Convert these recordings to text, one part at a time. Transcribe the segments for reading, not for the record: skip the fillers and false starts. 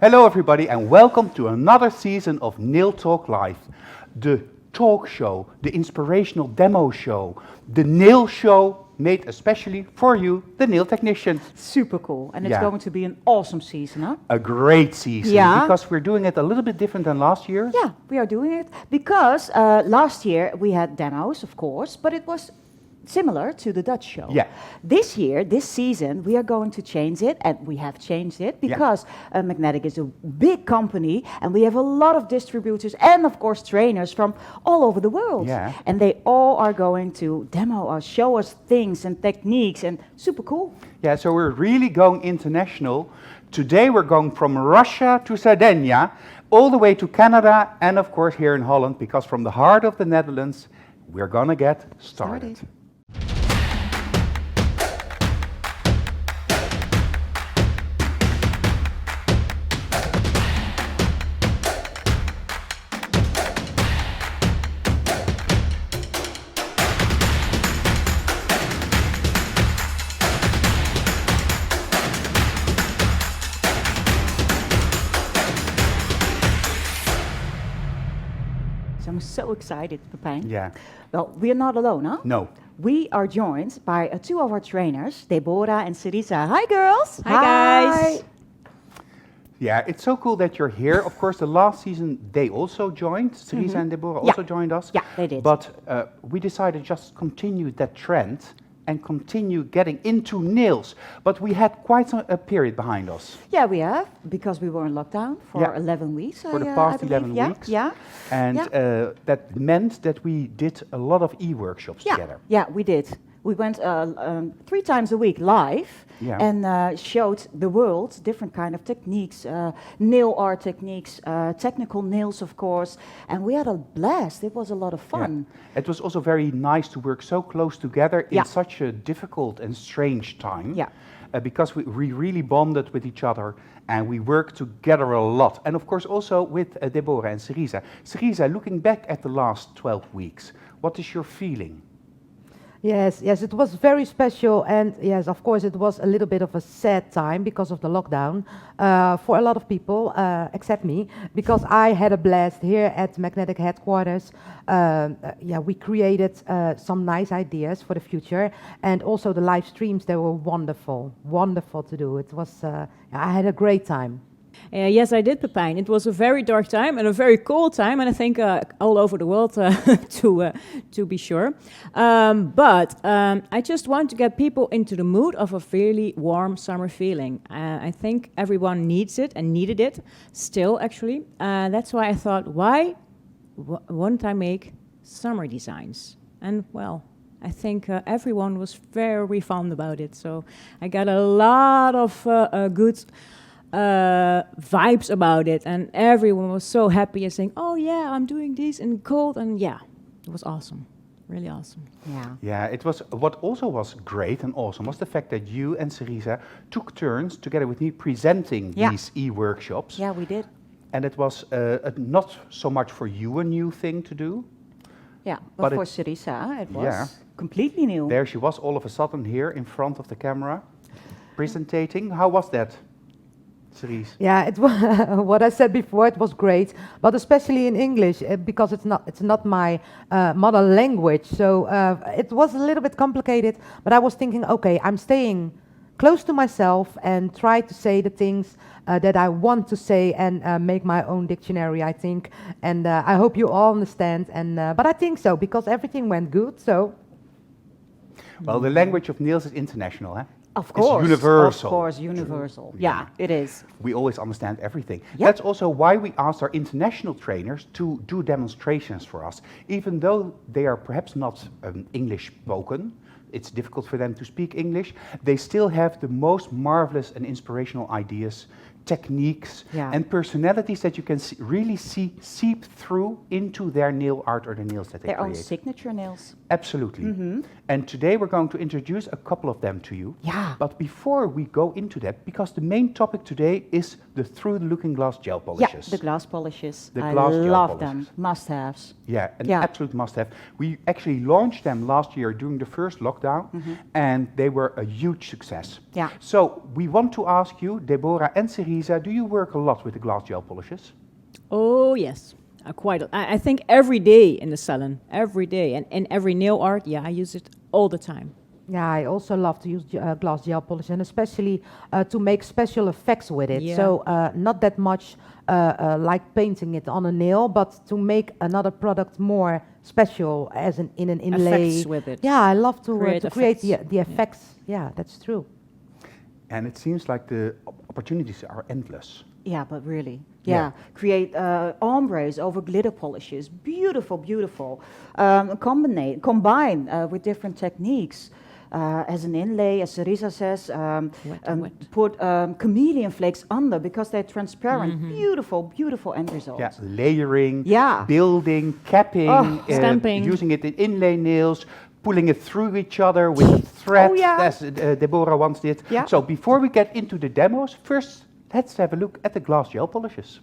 Hello everybody and welcome to another season of Nail Talk Live. The talk show, the inspirational demo show, the nail show made especially for you, the nail technician. Super cool, and it's going to be an awesome season, huh? A great season, because we're doing it a little bit different than last year. Yeah, we are doing it because last year we had demos, of course, but it was similar to the Dutch show. Yeah. This year, this season, we are going to change it, and we have changed it because Magnetic is a big company, and we have a lot of distributors and, of course, trainers from all over the world. Yeah. And they all are going to demo us, show us things and techniques, and super cool. Yeah, so we're really going international. Today we're going from Russia to Sardinia, all the way to Canada, and of course here in Holland, because from the heart of the Netherlands, we're gonna get started. I'm so excited, Pepijn. Yeah. Well, we are not alone, huh? No. We are joined by two of our trainers, Deborah and Cerisa. Hi, girls. Hi, guys. Yeah, it's so cool that you're here. Of course, the last season they also joined. Cerisa and Deborah also joined us. Yeah, they did. But we decided just to continue that trend and continue getting into nails. But we had quite a period behind us. Yeah, we have, because we were in lockdown for 11 weeks. For the past 11 weeks. Yeah. And that meant that we did a lot of e-workshops together. Yeah, we did. We went 3 times a week live and showed the world different kind of techniques, nail art techniques, technical nails, of course, and we had a blast. It was a lot of fun. Yeah. It was also very nice to work so close together in such a difficult and strange time. Yeah. Because we really bonded with each other and we worked together a lot. And of course also with Deborah and Cerisa. Cerisa, looking back at the last 12 weeks, what is your feeling? Yes, it was very special, and yes, of course, it was a little bit of a sad time because of the lockdown for a lot of people, except me, because I had a blast here at Magnetic headquarters. We created some nice ideas for the future, and also the live streams, they were wonderful to do. It was, I had a great time. Yes, I did, Pepijn. It was a very dark time and a very cold time, and I think all over the world, to be sure. But I just want to get people into the mood of a really warm summer feeling. I think everyone needs it and needed it still, actually. That's why I thought, why wouldn't I make summer designs? And well, I think everyone was very fond about it. So I got a lot of good vibes about it, and everyone was so happy and saying, oh yeah, I'm doing this in cold, and yeah, it was awesome, really awesome. Yeah, it was. What also was great and awesome was the fact that you and Cerisa took turns together with me presenting these e-workshops. Yeah, we did. And it was not so much for you a new thing to do. Yeah, but for Cerisa it was completely new. There she was all of a sudden here in front of the camera, presenting. How was that? Cerise. Yeah, it was what I said before. It was great, but especially in English because it's not my mother language. So it was a little bit complicated. But I was thinking, okay, I'm staying close to myself and try to say the things that I want to say and make my own dictionary. I think, and I hope you all understand. And but I think so because everything went good. So. Well, the language of nails is international, huh? Of course. It's universal. Of course, universal. Yeah, it is. We always understand everything. Yep. That's also why we asked our international trainers to do demonstrations for us. Even though they are perhaps not English spoken, it's difficult for them to speak English, they still have the most marvelous and inspirational ideas, techniques, and personalities that you can really see seep through into their nail art or the nails that they create. Their own signature nails. Absolutely. And today we're going to introduce a couple of them to you. Yeah. But before we go into that, because the main topic today is the through-looking glass gel polishes. Yeah, the glass polishes. The glass gel love polishes. them. Must-haves. Yeah, an absolute must-have. We actually launched them last year during the first lockdown, and they were a huge success. Yeah. So we want to ask you, Deborah and Cerisa, Teresa, do you work a lot with the glass gel polishes? Oh yes, quite. I think every day in the salon, every day, and in every nail art. Yeah, I use it all the time. Yeah, I also love to use glass gel polish, and especially to make special effects with it. Yeah. So not that much like painting it on a nail, but to make another product more special, as in an inlay. Effects with it. Yeah, I love to create effects. the effects. Yeah, that's true. And it seems like the opportunities are endless. Yeah, but really, Yeah. create ombres over glitter polishes, beautiful, beautiful. Combine with different techniques. As an inlay, as Cerisa says, Wet. put chameleon flakes under because they're transparent. Beautiful, beautiful end results. Yeah, layering, Yeah. building, capping, Stamping. using it in inlay nails, pulling it through each other with a thread, Oh, yeah. as Deborah once did. Yeah. So before we get into the demos, first let's have a look at the glass gel polishes.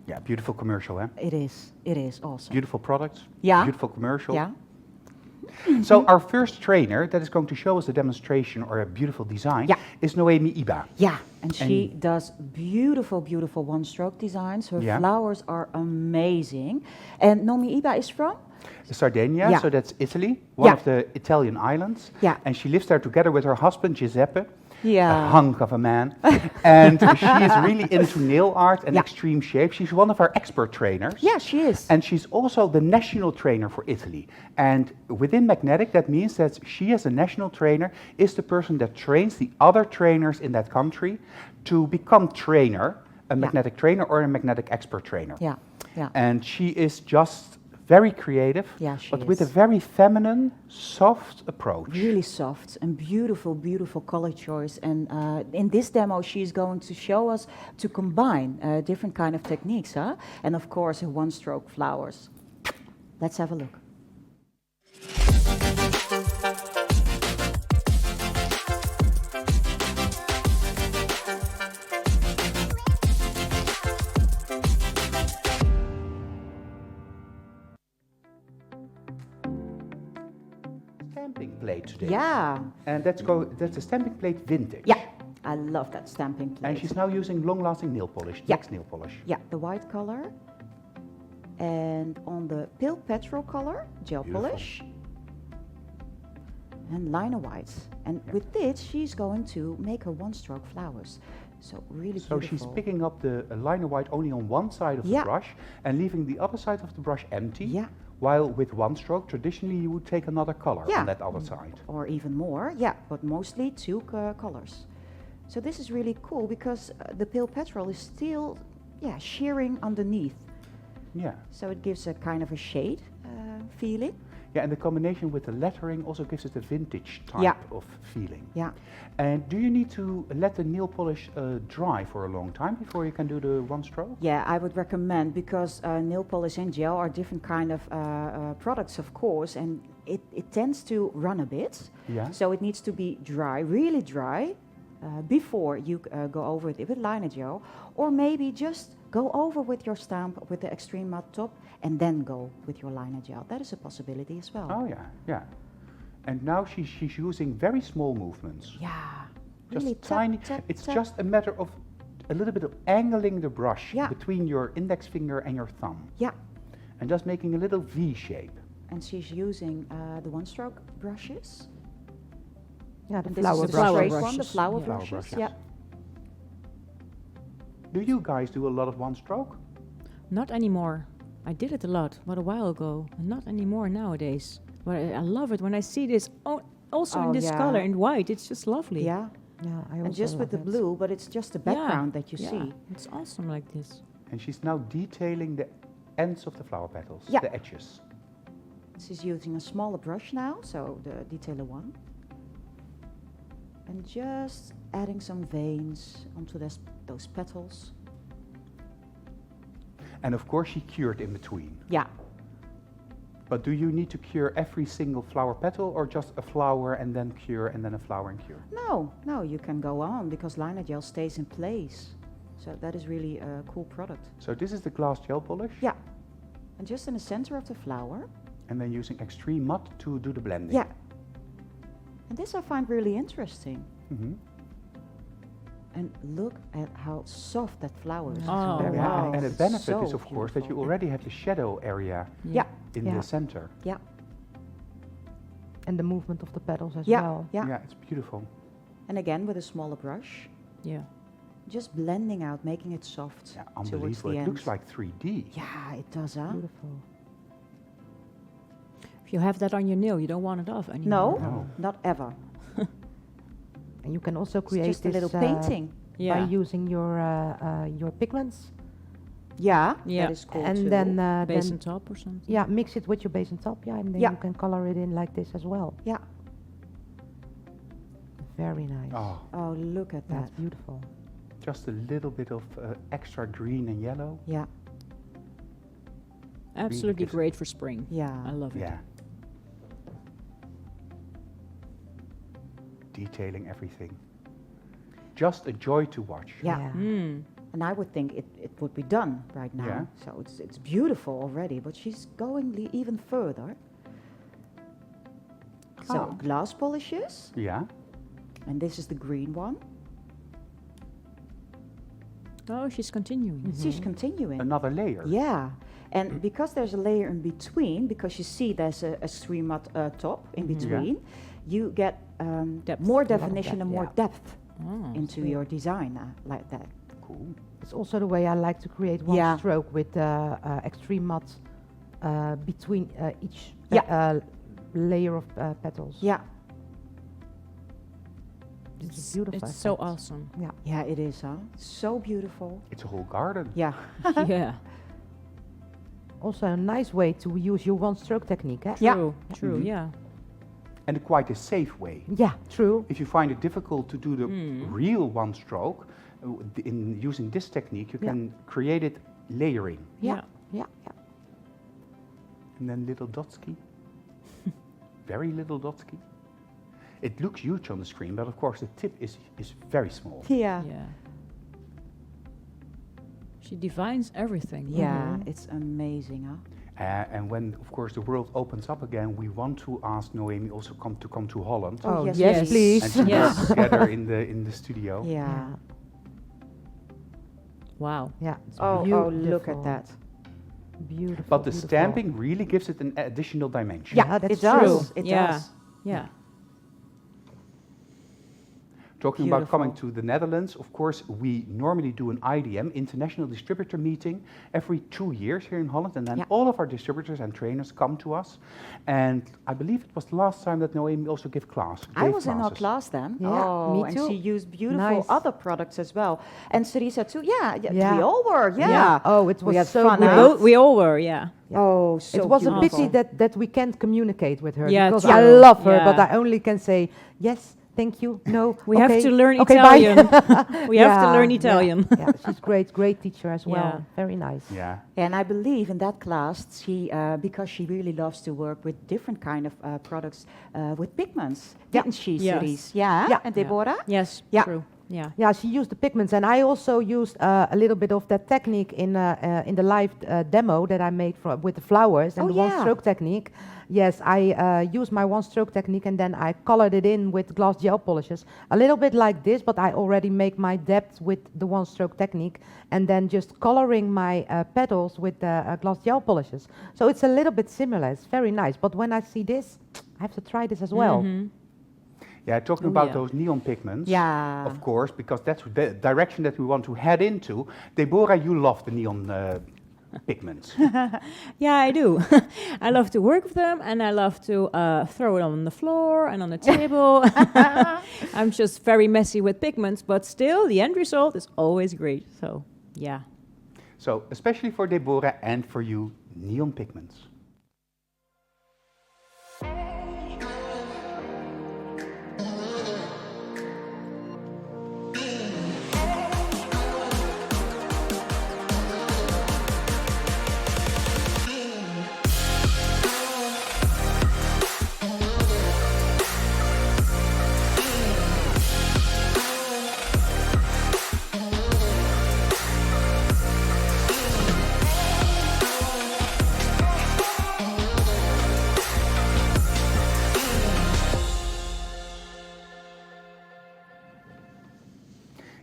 Yeah, beautiful commercial, eh? It is awesome. Beautiful products, Yeah. beautiful commercial. Yeah. So our first trainer that is going to show us a demonstration or a beautiful design Yeah. is Noemi Ibba. Yeah, and she does beautiful, beautiful one-stroke designs. Her Yeah. flowers are amazing. And Noemi Ibba is from? Sardinia, Yeah. so that's Italy, one Yeah. of the Italian islands. Yeah. And she lives there together with her husband Giuseppe, a Yeah. hunk of a man. And she is really into nail art and Yeah. extreme shape. She's one of our expert trainers. Yeah, she is. And she's also the national trainer for Italy. And within magnetic, that means that she, as a national trainer, is the person that trains the other trainers in that country to become trainer, a magnetic trainer or a magnetic expert trainer. Yeah, yeah. And she is just very creative, Yeah, she but with a is. very feminine, soft approach. Really soft and beautiful, beautiful color choice. And in this demo, she's going to show us to combine different kind of techniques, huh? And of course, her one-stroke flowers. Let's have a look. Stamping plate today. Yeah, And that's a stamping plate vintage. yeah. I love that stamping plate. And she's now using long-lasting nail polish, Yeah. Glass nail polish. Yeah, the white color. And on the pale petrol color, gel Beautiful. polish. And liner white. And with this, she's going to make her one-stroke flowers. So really So beautiful. she's picking up the liner white only on one side of Yeah. the brush and leaving the other side of the brush empty. Yeah. While with one stroke, traditionally you would take another color Yeah. on that other side. Or even more, yeah, but mostly two colors. So this is really cool because the pale petrol is still, yeah, shearing underneath. Yeah. So it gives a kind of a shade feeling. Yeah, and the combination with the lettering also gives it a vintage type Yeah. of feeling. Yeah. And do you need to let the nail polish dry for a long time before you can do the one stroke? Yeah, I would recommend because nail polish and gel are different kind of products, of course, and it tends to run a bit. Yeah. So it needs to be dry, really dry, before you go over it with liner gel, or maybe just go over with your stamp with the extreme matte top and then go with your liner gel. That is a possibility as well. Oh yeah, yeah. And now she's using very small movements. Yeah, Just really tap, tiny. tap, It's tap. just a matter of a little bit of angling the brush Yeah. between your index finger and your thumb. Yeah, and just making a little V shape. And she's using the one-stroke brushes. Yeah, the And this flower is the brush. straight brushes. one, the brushes. flower Yeah. Flower brushes. brushes. Yeah. Do you guys do a lot of one stroke? Not anymore. I did it a lot, but a while ago. Not anymore nowadays. But I love it when I see this also in Oh, this yeah. color in white. It's just lovely. Yeah. Yeah, I And also just with the love it. blue, but it's just the Yeah, background that you yeah. see. It's awesome like this. And she's now detailing the ends of the flower petals, Yeah. the edges. She's using a smaller brush now, so the detailer one. And just adding some veins onto those petals. And of course she cured in between. Yeah. But do you need to cure every single flower petal or just a flower and then cure and then a flower and cure? No, you can go on because liner gel stays in place. So that is really a cool product. So this is the glass gel polish? Yeah. And just in the center of the flower. And then using extreme mud to do the blending? Yeah. And this I find really interesting. Mm-hmm. And look at how soft that flower is. Oh, very Yeah, wow. and a benefit So is of course that you beautiful. already have the shadow area Yeah. in Yeah. the center. Yeah. And the movement of the petals as Yeah. well. Yeah. It's beautiful. And again with a smaller brush, Yeah. just blending out, making it soft Yeah, towards unbelievable. the It end. looks like 3D. Yeah, it does, huh? Beautiful. If you have that on your nail, you don't want it off anymore. No, No. not ever. And you can also It's create just a this little painting. Yeah. by using your pigments, Yeah, Yeah. that is cool and too. then Base and top or something. yeah, mix it with your base and top, yeah, and then Yeah. you can color it in like this as well. Yeah. Very nice. Oh, Oh, look at that. That's beautiful. just a little bit of extra green and yellow. Yeah, Absolutely gives- great for spring. yeah. I love it. Yeah. Detailing everything. Just a joy to watch. Yeah. Mm. And I would think it would be done right now. Yeah. So it's beautiful already, but she's going even further. So Ah. glass polishes, Yeah. and this is the green one. Oh, she's continuing. She's continuing. Another layer. Yeah, and because there's a layer in between, because you see there's a stream at top in between, you get Depth. more A lot of definition and depth, more yeah. depth Oh, into your design like that. Cool. It's also the way I like to create one Yeah. stroke with extreme mud between each layer of petals. Yeah, It's a beautiful. It's so effect. awesome. Yeah. yeah, it is, huh? So beautiful. It's a whole garden. Yeah, Yeah. Also a nice way to use your one stroke technique. Eh? Yeah. True. True. Mhm. Yeah. And quite a safe way. Yeah, true. If you find it difficult to do the Mm. real one stroke, in using this technique, you Yeah. can create it layering. Yeah, yeah, yeah. And then little dotsky. Very little dotsky. It looks huge on the screen, but of course the tip is very small. yeah, Yeah. She defines everything. yeah. It's amazing, huh? And when, of course, the world opens up again, we want to ask Noemi also to come to Holland Oh, yes, yes, please. please. and to Yes. work together in the studio. Yeah. Wow. Yeah. It's Oh, beautiful. look at that. Beautiful. But the beautiful. stamping really gives it an additional dimension. Yeah, that's it does. true. It Yeah. does. Yeah. Talking about coming Beautiful. to the Netherlands, of course, we normally do an IDM, International Distributor Meeting, every 2 years here in Holland, and then Yeah. all of our distributors and trainers come to us. And I believe it was the last time that Noemi also gave I was in her classes. class then. Yeah, oh, me and too. she used beautiful Nice. other products as well. And Cerisa too. Yeah, Yeah. we all were. Yeah. Yeah. Oh, it We was had so fun, good. huh? We all were. Yeah. Oh, so It was a beautiful. pity that we can't communicate with her Yeah, because true. I love her, but Yeah. I only can say yes, thank you, no. We have okay, to learn okay, bye. Italian. We have to Yeah, learn yeah, Italian. Yeah, she's great teacher as well. Yeah. Very nice. Yeah. And I believe in that class, she because she really loves to work with different kind of products with pigments, Yeah. didn't she, Yes. Cerise? Yeah. Yeah. And Deborah. Yes. Yeah. True. Yeah. Yeah, she used the pigments, and I also used a little bit of that technique in the live demo that I made with the flowers and Oh, the yeah. one-stroke technique. Yes, I used my one-stroke technique, and then I colored it in with glass gel polishes, a little bit like this, but I already make my depth with the one-stroke technique, and then just coloring my petals with the glass gel polishes. So it's a little bit similar. It's very nice. But when I see this, I have to try this as well. Yeah, talking about those neon pigments, Yeah. of course, because that's the direction that we want to head into. Deborah, you love the neon pigments. Yeah, I do. I love to work with them, and I love to throw it on the floor and on the table. I'm just very messy with pigments, but still, the end result is always great. So, yeah. So, especially for Deborah and for you, neon pigments.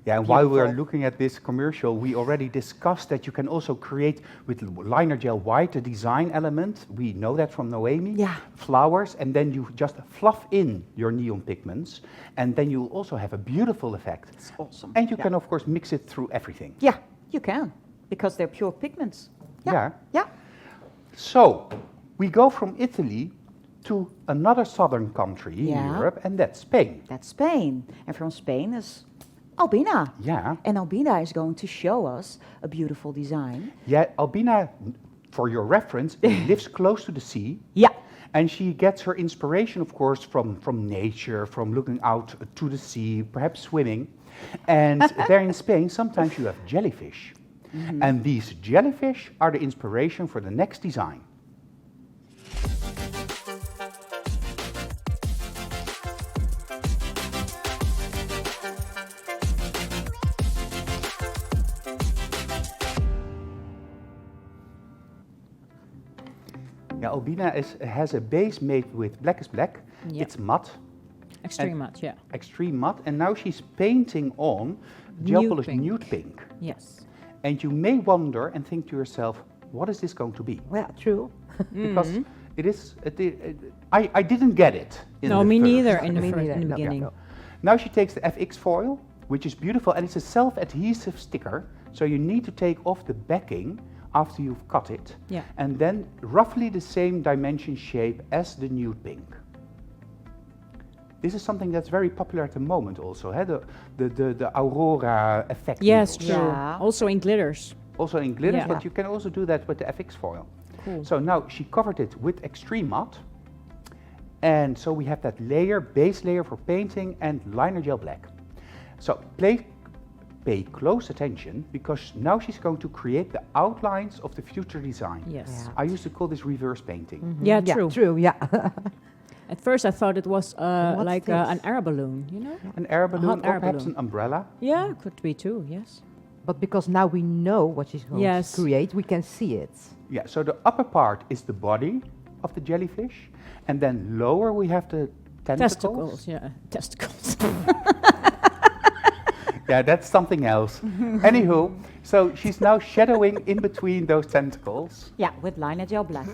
Yeah, and while we are looking at this commercial, we already discussed that you can also create with liner gel white a design element. We know that from Noemi. Yeah. Flowers, and then you just fluff in your neon pigments, and then you also have a beautiful effect. It's awesome. And you can, of course, mix it through everything. Yeah, you can, because they're pure pigments. Yeah. Yeah. So, we go from Italy to another southern country in Yeah. Europe, and that's Spain. That's Spain. And from Spain is Albina. Yeah. And Albina is going to show us a beautiful design. Yeah, Albina, for your reference, lives close to the sea. Yeah. And she gets her inspiration, of course, from nature, from looking out to the sea, perhaps swimming. And there in Spain, sometimes you have jellyfish. And these jellyfish are the inspiration for the next design. Yeah, Albina has a base made with black is black. Yeah. It's matte, Extreme matte, yeah. extreme matte, and now she's painting on Gelpolish pink. nude pink. Yes. And you may wonder and think to yourself, what is this going to be? Well, true. Because it is, I didn't get it. No, the me first- neither in the Me first, neither, in the no, beginning. no. Now she takes the FX foil, which is beautiful, and it's a self-adhesive sticker. So you need to take off the backing after you've cut it. Yeah. And then roughly the same dimension shape as the nude pink. This is something that's very popular at the moment also, the Aurora effect. Yes, needles. true. Yeah. Also in glitters. Also in glitters, Yeah. but you can also do that with the FX foil. Cool. So now she covered it with extreme matte. And so we have that layer, base layer for painting and liner gel black. So pay close attention, because now she's going to create the outlines of the future design. Yes. Yeah. I used to call this reverse painting. Yeah, Yeah, true. true, yeah. At first I thought it was What's like this? an air balloon, you know? An air balloon air or perhaps balloon. an umbrella. Yeah, could be too, yes. But because now we know what she's going Yes. to create, we can see it. Yeah, so the upper part is the body of the jellyfish, and then lower we have the tentacles. Testicles, yeah. Testicles. Yeah, that's something else. Anywho, so she's now shadowing in between those tentacles Yeah, with liner gel black.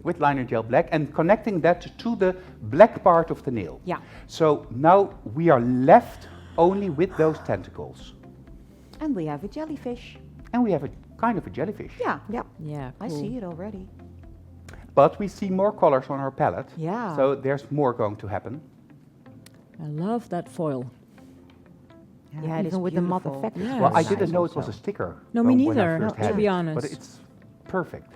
with liner gel black and connecting that to the black part of the nail. Yeah. So now we are left only with those tentacles. And we have a jellyfish. And we have a kind of a jellyfish. Yeah, Yeah. Yeah, I cool. see it already. But we see more colors on our palette. Yeah. So there's more going to happen. I love that foil. Yeah, it is even with the matte beautiful. effect. it's Yeah. Well, very I didn't nice know it was also. a sticker. No, me when I neither, first no, had to be it. honest. But it's perfect.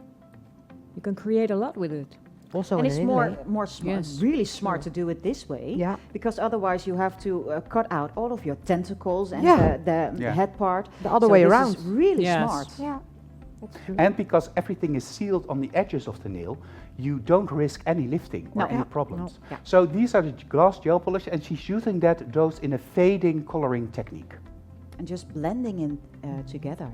You can create a lot with it. Also And in it's an more, inlay. more smart, Yes. really smart to do it this way. Yeah. Because otherwise you have to cut out all of your tentacles and Yeah. the Yeah. head part. The other So way this around. is really Yes. smart. Yeah. That's true. And because everything is sealed on the edges of the nail, you don't risk any lifting or No. any Yeah. problems. No. Yeah. So these are the glass gel polish, and she's using those in a fading coloring technique. And just blending in together.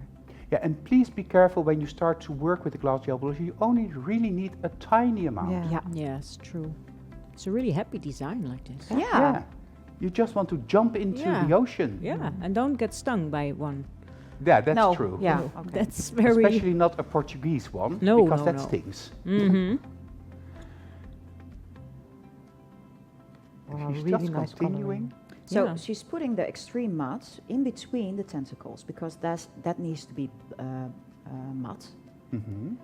Yeah, and please be careful when you start to work with the glass gel polish. You only really need a tiny amount. Yeah. Yeah. Yes, true. It's a really happy design like this. Yeah. You just want to jump into Yeah. the ocean. Yeah, and don't get stung by one. Yeah, that's No. true. Yeah. No, Okay. that's very. Especially not a Portuguese one, No, because no, that no. stings. Mm-hmm. Wow, She's really just nice continuing. So Yeah. she's putting the extreme matte in between the tentacles because that needs to be matte. Mhm.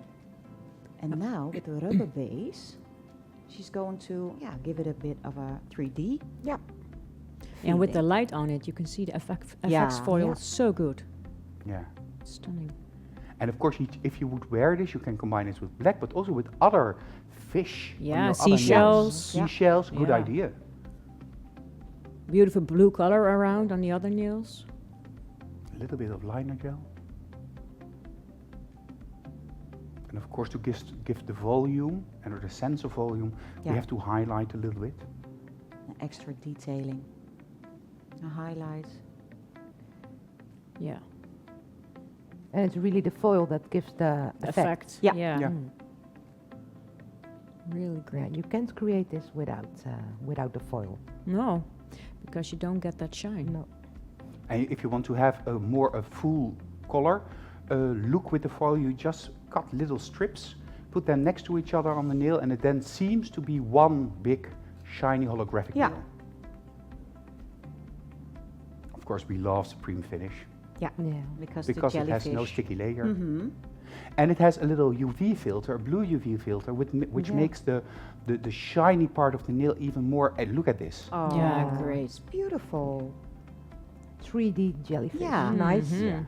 And now with the rubber base, she's going to give it a bit of a 3D. Yeah. And with the feeling. light on it, you can see the effects Yeah. foil Yeah. so good. Yeah. Stunning. And of course, if you would wear this, you can combine this with black, but also with other fish. on Yeah, your other nails. seashells. Yeah. Seashells, good Yeah. idea. Beautiful blue color around on the other nails. A little bit of liner gel. And of course, to give the volume and the sense of volume, Yeah. we have to highlight a little bit. Extra detailing. A highlight. Yeah. And it's really the foil that gives the effect. Effect. Yeah. Yeah. Yeah. Really Yeah, great. you can't create this without the foil. No, because you don't get that shine. No. And if you want to have a full color look with the foil, you just cut little strips, put them next to each other on the nail, and it then seems to be one big shiny holographic Yeah. nail. Of course, we love Supreme Finish Yeah. Yeah. Because because the it has jellyfish. no sticky layer. Mm-hmm. And it has a little UV filter, a blue UV filter, which Yeah. makes the shiny part of the nail even more. Look at this. Oh, Yeah, great. It's beautiful. 3D jellyfish. Yeah. Nice. Mhm. Yeah.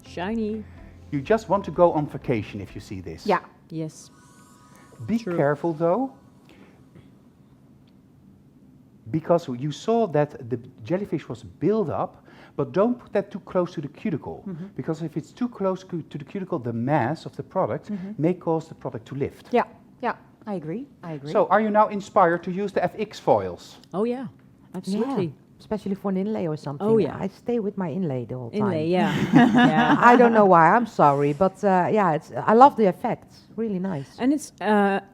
Shiny. You just want to go on vacation if you see this. Yeah. Yes. Be True. careful though, because you saw that the jellyfish was built up, but don't put that too close to the cuticle, because if it's too close to the cuticle, the mass of the product may cause the product to lift. Yeah. Yeah. I agree. I agree. So are you now inspired to use the FX foils? Oh yeah. Absolutely. Yeah. Especially for an inlay or something. Oh, yeah. I stay with my inlay the whole time. Inlay. Yeah. Yeah. I don't know why. I'm sorry, but yeah, I love the effect. Really nice. And it's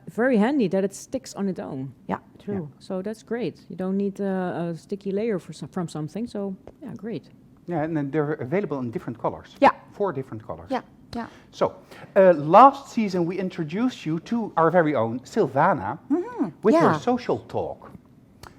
very handy that it sticks on its own. Yeah, true. So that's great. You don't need a sticky layer from something. So yeah, great. Yeah, and then they're available in different colors. Yeah. 4 different colors. Yeah. Yeah. So, last season we introduced you to our very own Sylvana with her Yeah. social talk.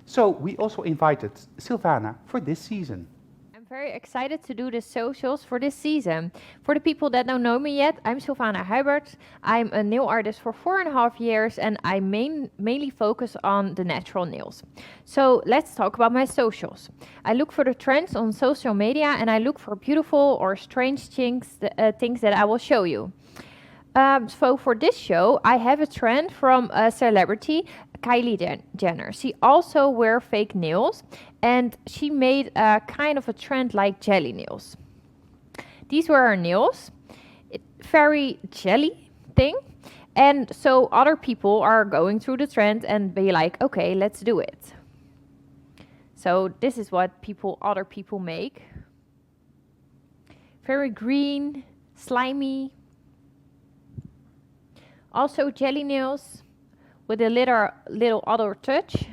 So we also invited Sylvana for this season. I'm very excited to do the socials for this season. For the people that don't know me yet, I'm Sylvana Huibert. I'm a nail artist for 4.5 years and I mainly focus on the natural nails. So let's talk about my socials. I look for the trends on social media and I look for beautiful or strange things that I will show you. So for this show, I have a trend from a celebrity, Kylie Jenner. She also wears fake nails and she made a kind of a trend like jelly nails. These were her nails, very jelly thing. And so other people are going through the trend and be like, okay, let's do it. So this is what other people make. Very green, slimy. Also jelly nails with a little other touch.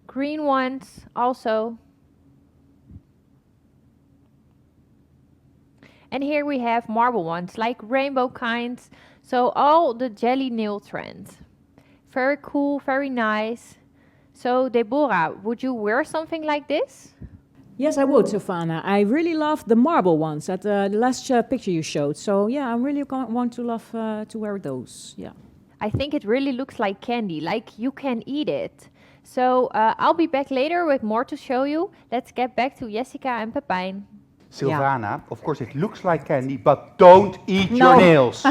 Green ones also. And here we have marble ones, like rainbow kinds. So all the jelly nail trends. Very cool, very nice. So Deborah, would you wear something like this? Yes, I would, Sylvana. I really love the marble ones at the last picture you showed. So yeah, I really want to love to wear those. Yeah. I think it really looks like candy, like you can eat it. So I'll be back later with more to show you. Let's get back to Jessica and Pepijn. Sylvana, of course it looks like candy, but don't eat your nails.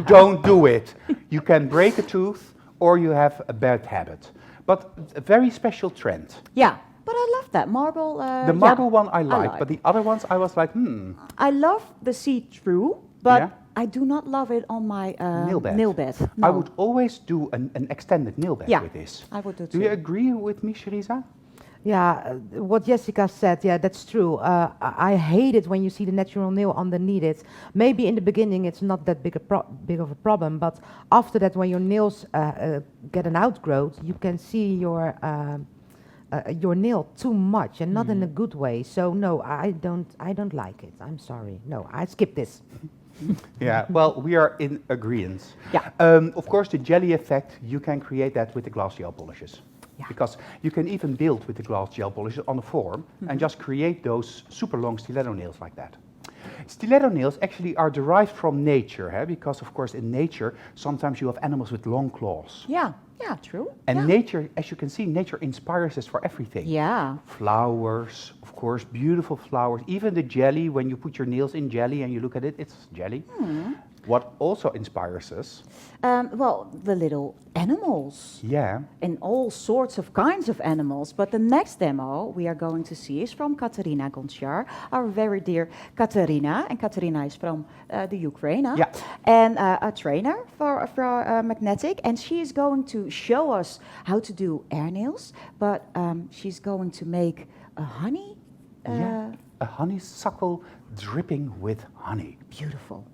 Don't do it. You can break a tooth or you have a bad habit. But a very special trend. Yeah, But I love that marble. The marble one I like, like. but the other ones I was like, I love the see-through, but Yeah. I do not love it on my Nail bed. nail bed. I No. would always do an extended nail bed Yeah, with this. I would do Do too. you agree with me, Cerisa? Yeah, what Jessica said, yeah, that's true. I hate it when you see the natural nail underneath it. Maybe in the beginning it's not that big of a problem, but after that, when your nails get an outgrowth, you can see your nail too much and not in a good way. So no, I don't like it. I'm sorry. No, I skip this. Yeah, well, we are in agreement. Yeah. Of course, the jelly effect, you can create that with the glass gel polishes. Yeah. Because you can even build with the glass gel polishes on a form and just create those super long stiletto nails like that. Stiletto nails actually are derived from nature, because of course in nature, sometimes you have animals with long claws. Yeah, true. And yeah. nature, as you can see, nature inspires us for everything. Yeah. Flowers, of course, beautiful flowers. Even the jelly, when you put your nails in jelly and you look at it, it's jelly. What also inspires us? Well, the little animals. Yeah. And all sorts of kinds of animals. But the next demo we are going to see is from Kateryna Gonchar, our very dear Kateryna. And Kateryna is from the Ukraine. Yeah. And a trainer for magnetic. And she is going to show us how to do air nails. But she's going to make a honey. Yeah. A honeysuckle dripping with honey. Beautiful.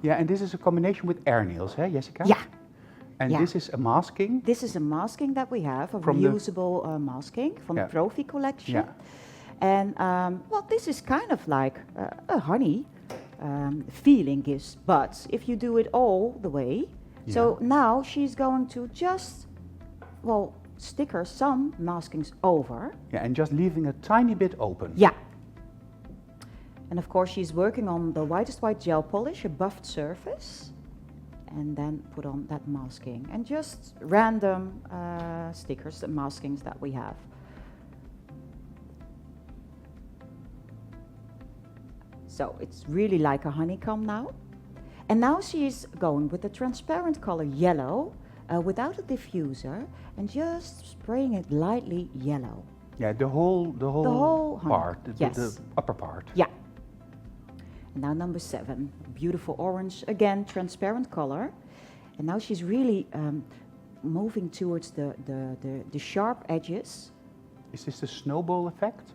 Yeah, and this is a combination with air nails, Jessica? Yeah. And Yeah. this is a masking. This is a masking that we have, a From the- reusable masking from Yeah. the Profi collection. Yeah. And well, this is kind of like a honey feeling gives, but if you do it all the way. So now she's going to just, well, sticker some maskings over. Yeah, and just leaving a tiny bit open. Yeah. And of course she's working on the whitest white gel polish, a buffed surface. And then put on that masking. And just random stickers and maskings that we have. So it's really like a honeycomb now. And now she's going with the transparent color yellow without a diffuser and just spraying it lightly yellow. Yeah, the whole honey. part, Yes. the upper part. Yeah. And now number 7, beautiful orange, again transparent color. And now she's really moving towards the sharp edges. Is this the snowball effect?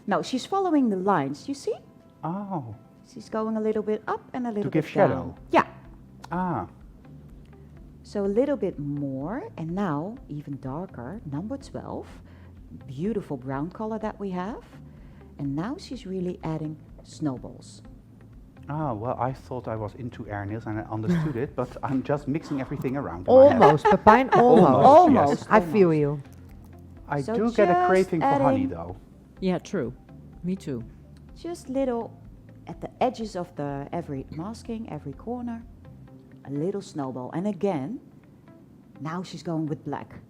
No, she's following the lines, you see? Oh. She's going a little bit up and a little give bit shadow? down. Yeah. Ah. So a little bit more, and now even darker, number 12. Beautiful brown color that we have. And now she's really adding snowballs. Ah, well, I thought I was into air nails and I understood it, but I'm just mixing everything around. in my head. Almost, Pepijn, almost. Almost. yes. I feel you. I So do get a just craving for honey, adding- though. Yeah, true. Me too. Just little at the edges of the every masking, every corner, a little snowball. And again, now she's going with black.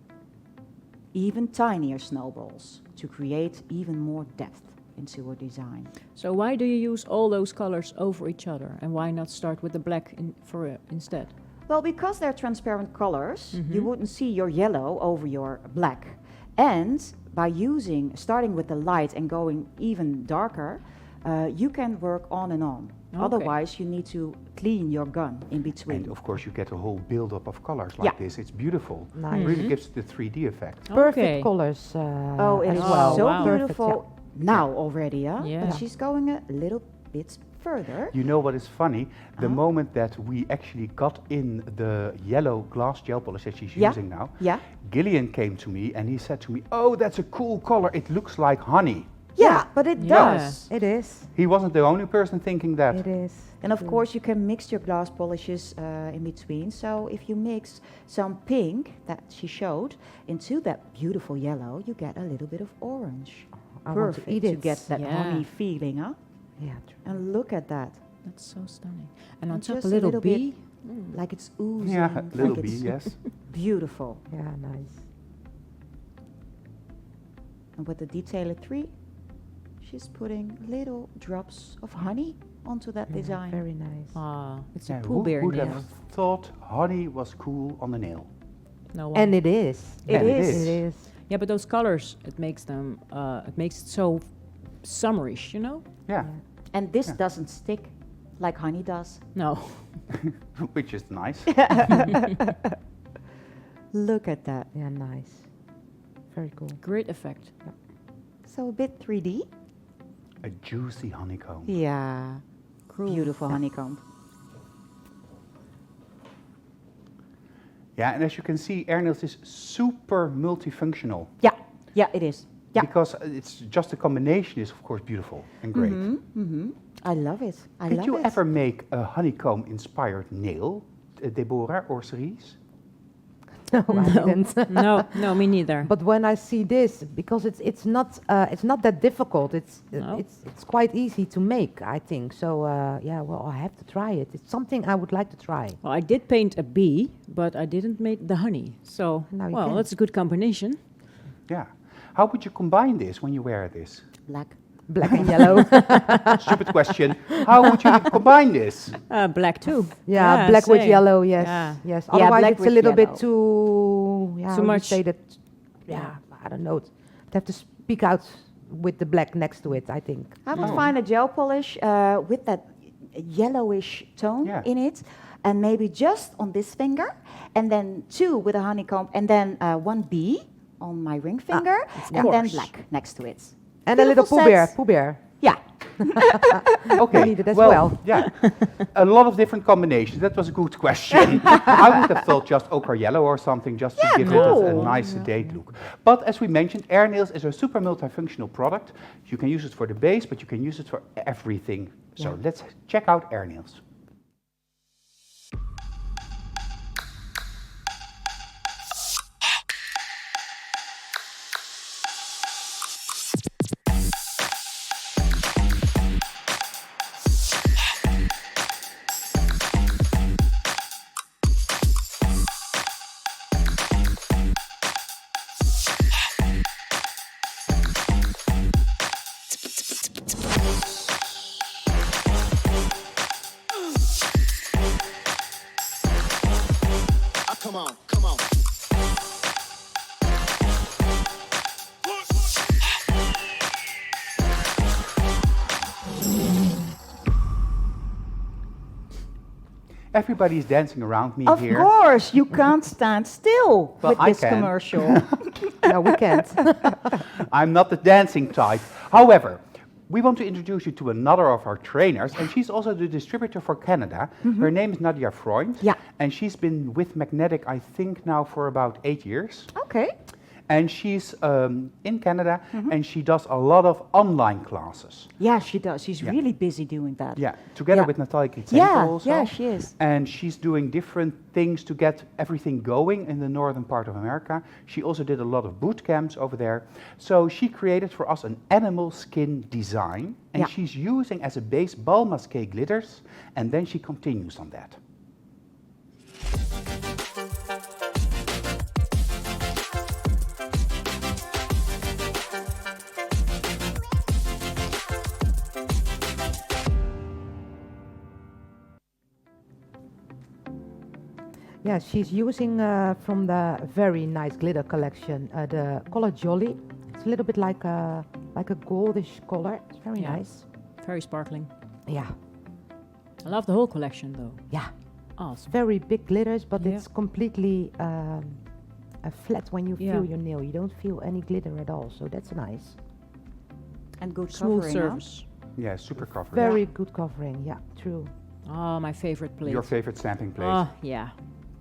Even tinier snowballs to create even more depth into her design. So why do you use all those colors over each other, and why not start with the black instead? Well, because they're transparent colors, you wouldn't see your yellow over your black. And by starting with the light and going even darker, you can work on and on. Okay. Otherwise, you need to clean your gun in between. And of course, you get a whole build-up of colors like Yeah. this. It's beautiful. Nice. It really gives the 3D effect. Perfect Okay. colors Oh, it as is well. so wow. beautiful Perfect, now already, huh? Yeah. But she's going a little bit further. You know what is funny? The moment that we actually got in the yellow glass gel polish that she's Yeah. using now, Yeah. Gillian came to me and he said to me, "Oh, that's a cool color. It looks like honey." Yeah, but it Yeah. does. It is. He wasn't the only person thinking that. It is. And of course, you can mix your glass polishes in between. So if you mix some pink that she showed into that beautiful yellow, you get a little bit of orange. I want Perfect to eat to it. get that Yeah. honey feeling, huh? Yeah. True. And look at that, That's so stunning. And on And top just a a little little bit. bee. like it's oozing. Yeah, a little like bee, it's yes. Beautiful. Yeah, nice. And with the detailer 3, she's putting little drops of honey onto that design. Very nice. Ah, it's Yeah, a Pooh who Bear would nail. have thought honey was cool on the nail? No one. And it is. It And it is. is. It is. Yeah, but those colors, it makes it so summerish, you know? Yeah, And this Yeah. doesn't stick like honey does. No. which is nice. Look at that. Yeah, nice. Very cool. Great effect. So a bit 3D. A juicy honeycomb. Yeah. Beautiful honeycomb. Yeah, and as you can see, air nails is super multifunctional. Yeah. Yeah, it is. Yeah. Because it's just the combination is of course beautiful and great. I love it. I Did love you it. ever make a honeycomb inspired nail, Deborah or Cerisa? No, I didn't. No, me neither. But when I see this, because it's not that difficult. No. It's quite easy to make, I think. So yeah, well, I have to try it. It's something I would like to try. Well, I did paint a bee, but I didn't make the honey. So, Now you well, can. that's a good combination. Yeah. How would you combine this when you wear this? Black. Black and yellow. Stupid question. How would you combine this? Black too. Yeah, black with same. yellow. Yes, Yeah. yes. Yeah, Otherwise, black it's a with little bit yellow. too. Yeah, Too how do you much. say that? Yeah, I don't know. I have to speak out with the black next to it, I think. I would Oh. find a gel polish with that yellowish tone Yeah. in it, and maybe just on this finger, and then 2 with a honeycomb, and then 1 bee on my ring finger, and then course. black next to it. And a little Beautiful Pooh Bear. sets. Pooh Bear. Yeah. Okay. need it as well. Yeah. A lot of different combinations. That was a good question. I would have thought just ochre yellow or something just to give it a no. nice sedate look. But as we mentioned, air nails is a super multifunctional product. You can use it for the base, but you can use it for everything. So Yeah. let's check out air nails. Come on, come on. Everybody's dancing around me Of here. course, you can't stand still Well, with I this can. commercial. No, we can't. I'm not the dancing type. However, we want to introduce you to another of our trainers, and she's also the distributor for Canada. Her name is Nadja Freund, Yeah. and she's been with Magnetic, I think, now for about 8 years. Okay. And she's in Canada, and she does a lot of online classes. Yeah, she does. She's Yeah. really busy doing that. Yeah, together Yeah. with Natalia Kritsenko Yeah, also. yeah, she is. And she's doing different things to get everything going in the northern part of America. She also did a lot of boot camps over there. So she created for us an animal skin design, and Yeah. she's using as a base bal masqué glitters, and then she continues on that. Yeah, she's using from the very nice glitter collection the color Jolly. It's a little bit like a goldish color. It's very Yeah. nice. Very sparkling. Yeah, I love the whole collection though. yeah. Awesome. Very big glitters, but Yeah. it's completely flat when you Yeah. feel your nail. You don't feel any glitter at all, so that's nice. And good Smooth covering, huh? surface. Yeah, super cover. Very good covering. Yeah, true. Oh, my favorite plate. Your favorite stamping plate. Oh, yeah.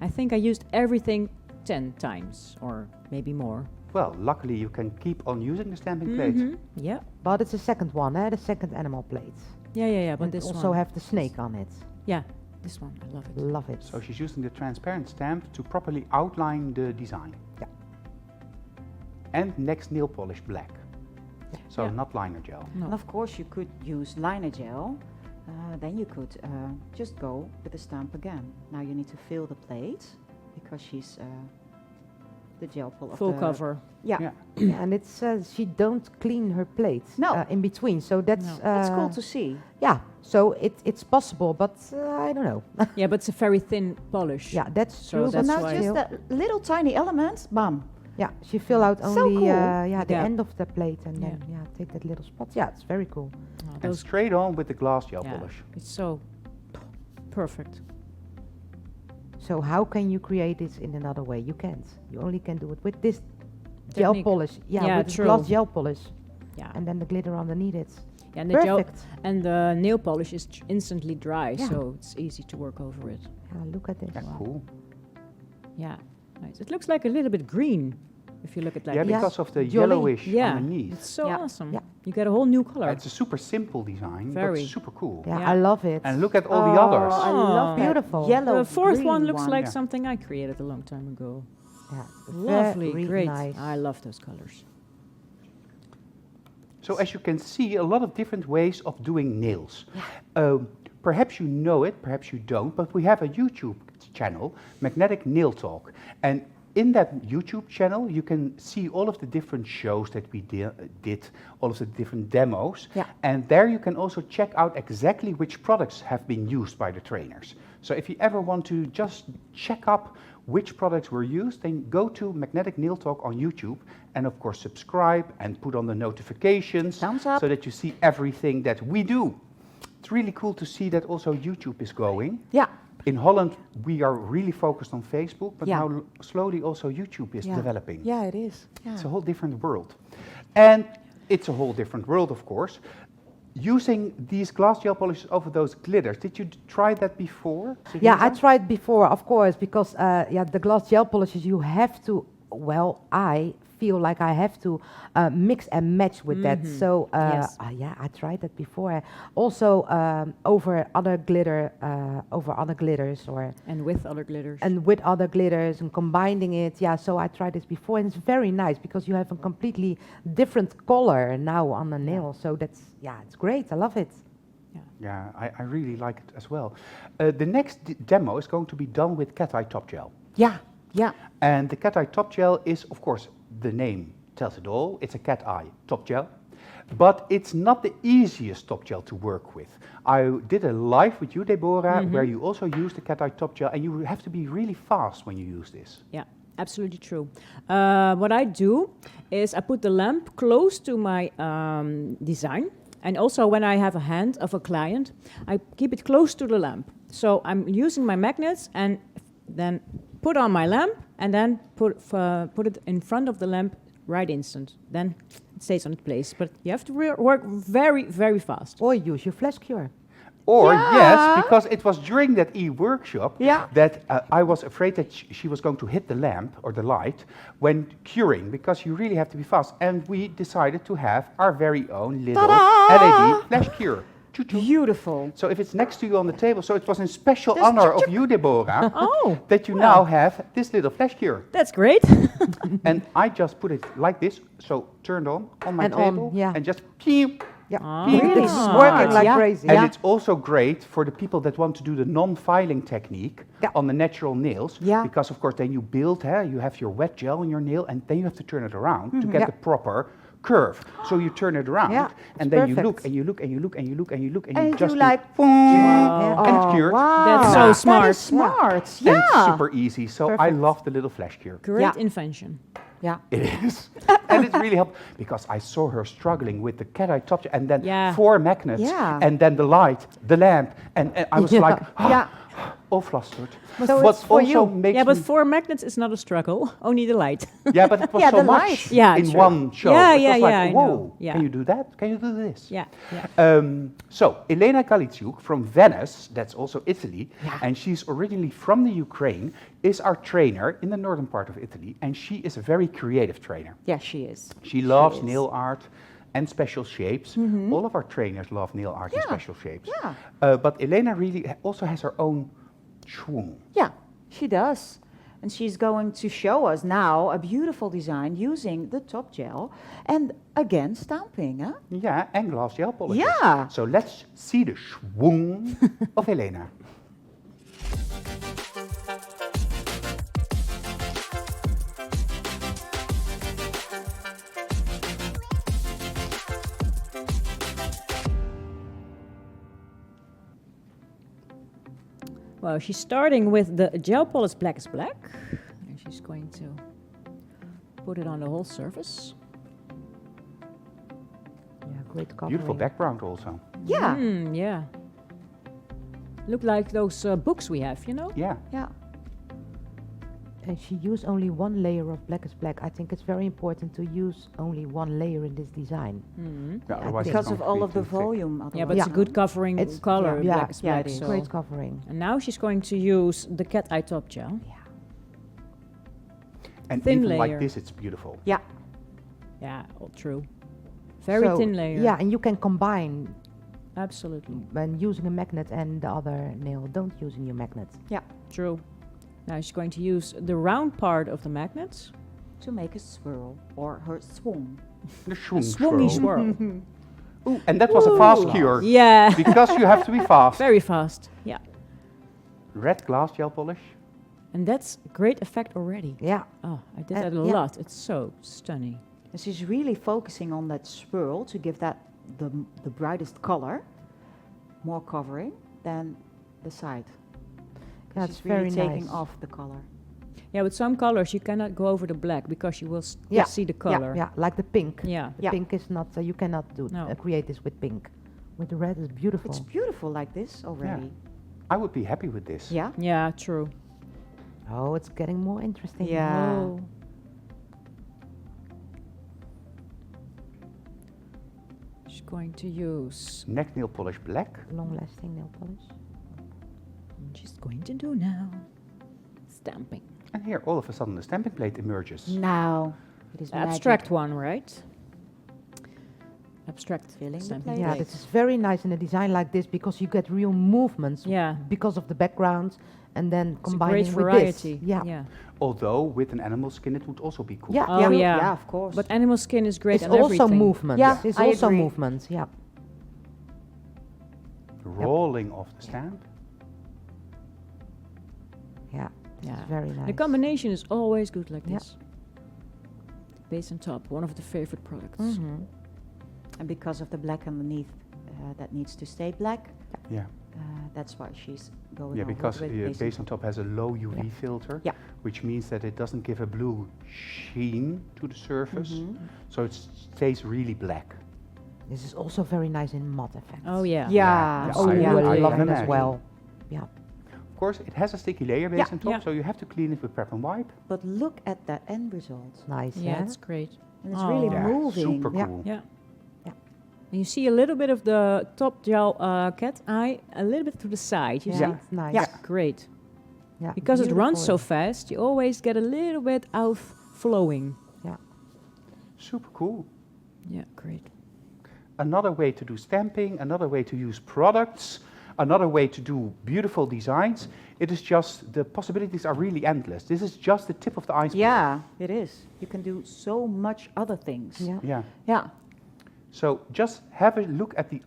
I think I used everything 10 times or maybe more. Well, luckily you can keep on using the stamping plate. Yeah. But it's the second one, the second animal plate. Yeah. But And this also one. have the snake on it. Yeah, this one. I love it. Love it. So she's using the transparent stamp to properly outline the design. Yeah. And next nail polish black. So Yeah. not liner gel. No. And of course, you could use liner gel. Then you could just go with the stamp again. Now you need to fill the plate because she's the gel polish. Full cover. Yeah. Yeah. Yeah, and it says she don't clean her plates No. in between. So that's No. That's cool to see. yeah. So it's possible, but I don't know. Yeah, but it's a very thin polish. Yeah, that's So true. So that's but now why- just still- that little tiny elements, bam. yeah, she fill out So only cool. the Yeah. end of the plate and Yeah. then take that little spot. Yeah, it's very cool. Oh, And those, straight on with the glass gel yeah, polish. it's so perfect. So how can you create this in another way? You can't. You only can do it with this gel Technique. polish. Yeah, Yeah, with this true. glass gel polish, Yeah. and then the glitter underneath it. Yeah, and the gel Perfect. and the nail polish is instantly dry, Yeah. so it's easy to work over it. Yeah, look at this. Yeah, cool. Yeah, nice. It looks like a little bit green if you look at like Yeah, this. because of the Jolly. yellowish Yeah, underneath. it's so Yeah. awesome. Yeah. You get a whole new color. It's a super simple design, Very. but super cool. Yeah, Yeah. I love it. And look at all the others. I love that Beautiful. yellow. The fourth green one looks like Yeah. something I created a long time ago. Yeah, Lovely, very great. nice. I love those colors. So as you can see, a lot of different ways of doing nails. Perhaps you know it, perhaps you don't, but we have a YouTube channel, Magnetic Nail Talk. And in that YouTube channel, you can see all of the different shows that we did, all of the different demos. Yeah. And there you can also check out exactly which products have been used by the trainers. So if you ever want to just check up which products were used, then go to Magnetic Nail Talk on YouTube and of course subscribe and put on the notifications Thumbs up. so that you see everything that we do. It's really cool to see that also YouTube is growing. Yeah. In Holland, we are really focused on Facebook, but Yeah. now slowly also YouTube is Yeah. developing. Yeah, it is. Yeah. It's a whole different world. And it's a whole different world, of course. Using these glass gel polishes over those glitters, did you try that before? Yeah, I Sylvana? tried before, of course, because the glass gel polishes you have to. Well, I feel like I have to mix and match with that. So Yes. yeah, I tried that before. Also over other glitters or And with other glitters. and with other glitters and combining it. Yeah, so I tried this before, and it's very nice because you have a completely different color now on the nail. So it's great. I love it. Yeah, I really like it as well. The next demo is going to be done with cat eye top gel. Yeah. Yeah. And the cat eye top gel is, of course, the name tells it all. It's a cat eye top gel. But it's not the easiest top gel to work with. I did a live with you, Deborah, where you also use the cat eye top gel, and you have to be really fast when you use this. Yeah, absolutely true. What I do is I put the lamp close to my design. And also when I have a hand of a client, I keep it close to the lamp. So I'm using my magnets and then put on my lamp and then put it in front of the lamp right instant. Then it stays on its place. But you have to work very, very fast. Or use your flash cure. Or Yeah. yes, because it was during that e-workshop Yeah. that I was afraid that she was going to hit the lamp or the light when curing, because you really have to be fast. And we decided to have our very own little LED flash cure. Choo-choo. Beautiful. So if it's next to you on the table, so it was in special honor of you, Deborah, Oh, that you now have this little flash cure. that's great. And I just put it like this, so turned on my And on, table, yeah. and just pew. Yeah, Ah. really Really smart. smart, Working like yeah. crazy. And Yeah. it's also great for the people that want to do the non-filing technique Yeah. on the natural nails. Yeah. Because of course then you build, you have your wet gel on your nail, and then you have to turn it around to get Yeah. the proper curve. So you turn it around, Yeah, and it's then you perfect. look and you look and you look and you look and you look and, And you you just like, do, and it's cured. Wow. That's so That smart. is smart. And it's Yeah. super easy. So I Perfect. love the little flash cure. Great Yeah. invention. Yeah. It is. And it really helped because I saw her struggling with the cat eye top gel and then Yeah. 4 magnets Yeah. and then the light, the lamp, and I was Yeah. like, Yeah. all flustered. So What it's for also you. makes Yeah, but me, 4 magnets is not a struggle. Only the light. yeah, but it was Yeah, so the much light. Yeah, in true. one show. Yeah, it yeah, was like, yeah, I whoa, know. Yeah. can you do that? Can you do this? Yeah, yeah. So, Elena Galazyuk from Venice, that's also Italy, Yeah. and she's originally from the Ukraine, is our trainer in the northern part of Italy, and she is a very creative trainer. Yeah, she is. She loves is. nail art and special shapes. All of our trainers love nail art and Yeah, special shapes. yeah. But Elena really also has her own schwung. Yeah, she does. And she's going to show us now a beautiful design using the top gel and again stamping, huh? Yeah, and glass gel polishes. Yeah. So let's see the schwung of Elena. Well, she's starting with the gel polish black is black. And she's going to put it on the whole surface. Yeah, great covering. Beautiful background also. Yeah. Yeah. Look like those books we have, you know? Yeah. Yeah. And she used only one layer of black is black. I think it's very important to use only one layer in this design. Yeah, otherwise Because it's of going all to of be the too thick. volume. Yeah, Otherwise. but it's a good covering It's- color, yeah, black is yeah, black. it is. So. Great covering. And now she's going to use the cat eye top gel. And Thin even layer. like this, it's beautiful. Yeah. Yeah, all true. Very So, thin layer. Yeah, and you can combine Absolutely. when using a magnet and the other nail. Don't use your magnet. True. Now she's going to use the round part of the magnets. To make a swirl or her swung. The A swing swungy swirl. swirl. Ooh, and that was a fast cure. Yeah. Because you have to be fast. Very fast. Yeah. Red glass gel polish. And that's great effect already. Yeah. Oh, I did that a yeah. lot. It's so stunning. And she's really focusing on that swirl to give that the brightest color, more covering than the side. That's She's really very taking nice. off the color. Yeah, with some colors you cannot go over the black because you will Yeah, see the Yeah, color. yeah, like the pink. Yeah. The Yeah. pink is not, you cannot do No. create this with pink. With the red is beautiful. It's beautiful like this already. I would be happy with this. Yeah. Yeah, true. Oh, it's getting more interesting. Yeah. Oh. She's going to use. Neck nail polish black. Long lasting nail polish. And she's going to do now stamping. And here, all of a sudden, the stamping plate emerges. Now it is The abstract magic. one, right? Abstract Filling the stamping plate. Yeah, plate. this is very nice in a design like this because you get real movements Yeah. because of the background and then It's a combining great with variety. this. Yeah. Yeah. Although, with an animal skin, it would also be cool. Yeah, Oh, yeah. yeah. Yeah, of course. But animal skin is great It's on also everything. movement. Yeah, It's I also agree. movement. Yeah. The rolling of the stamp. Yeah. Yeah. It's very nice. The combination is always good like Yeah. this. Base and top, one of the favorite products. Mhm. and because of the black underneath, that needs to stay black. Yeah. That's why she's going Yeah, over because with the base on top has a low UV Yeah. filter, Yeah. which means that it doesn't give a blue sheen to the surface, Mhm. so it stays really black. This is also very nice in matte effects. Oh yeah. Yeah. Yeah, Oh, I- yeah, I I love can it as imagine. well. Yeah. Of course, it has a sticky layer base Yeah. on top, Yeah. so you have to clean it with prep and wipe. But look at that end result. Nice. Yeah, Yeah. it's great. And it's Oh. really Yeah, moving. super Yeah. cool. Yeah. Yeah. And you see a little bit of the top gel cat eye, a little bit to the side. You Yeah, see? it's nice. Yeah. Great. Yeah, Because it runs so beautiful. fast, you always get a little bit outflowing. Super cool. Yeah, great. Another way to do stamping, another way to use products, another way to do beautiful designs. It is just, the possibilities are really endless. This is just the tip of the iceberg. Yeah, it is. You can do so much other things. Yeah. Yeah. Yeah. So just have a look at the